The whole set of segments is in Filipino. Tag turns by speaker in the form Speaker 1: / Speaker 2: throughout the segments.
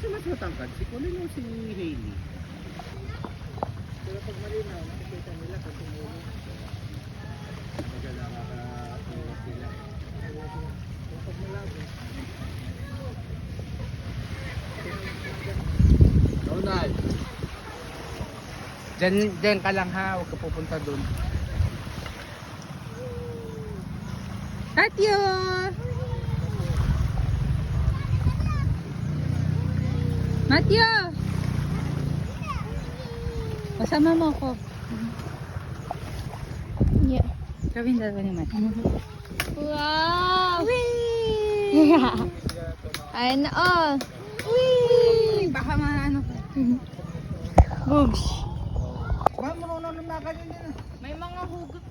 Speaker 1: mas matangkad. Si Colin o si Hailey. Pero pag malinaw, nakikita nila kung tumulong. Pag nakaka-tulog sila. Pag malabo. Ronald! Diyan ka lang ha, huwag ka pupunta dun.
Speaker 2: Matthew! Matthew! Kasama mo ako. Yeah. Gawin dalawa ni Matthew.
Speaker 3: Wow!
Speaker 2: Whee!
Speaker 3: Ayun na all.
Speaker 2: Whee! Baka maano ka.
Speaker 3: Boogs.
Speaker 1: Ba, marunong lumakad yun yun.
Speaker 3: May mga hugot.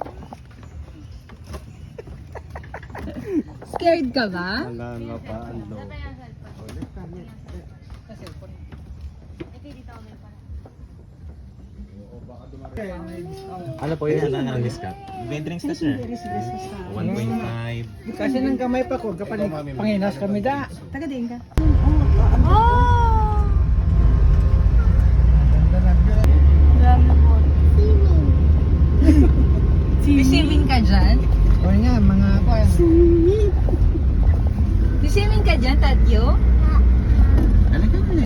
Speaker 2: Scared ka ba?
Speaker 1: Wala nga pa, ano.
Speaker 4: Ano po yun? Ano ang discount? May drinks na sir. 1.5.
Speaker 1: Kasi nang kamay pa ko, kapag panginas kami da.
Speaker 2: Taga din ka.
Speaker 3: Oh!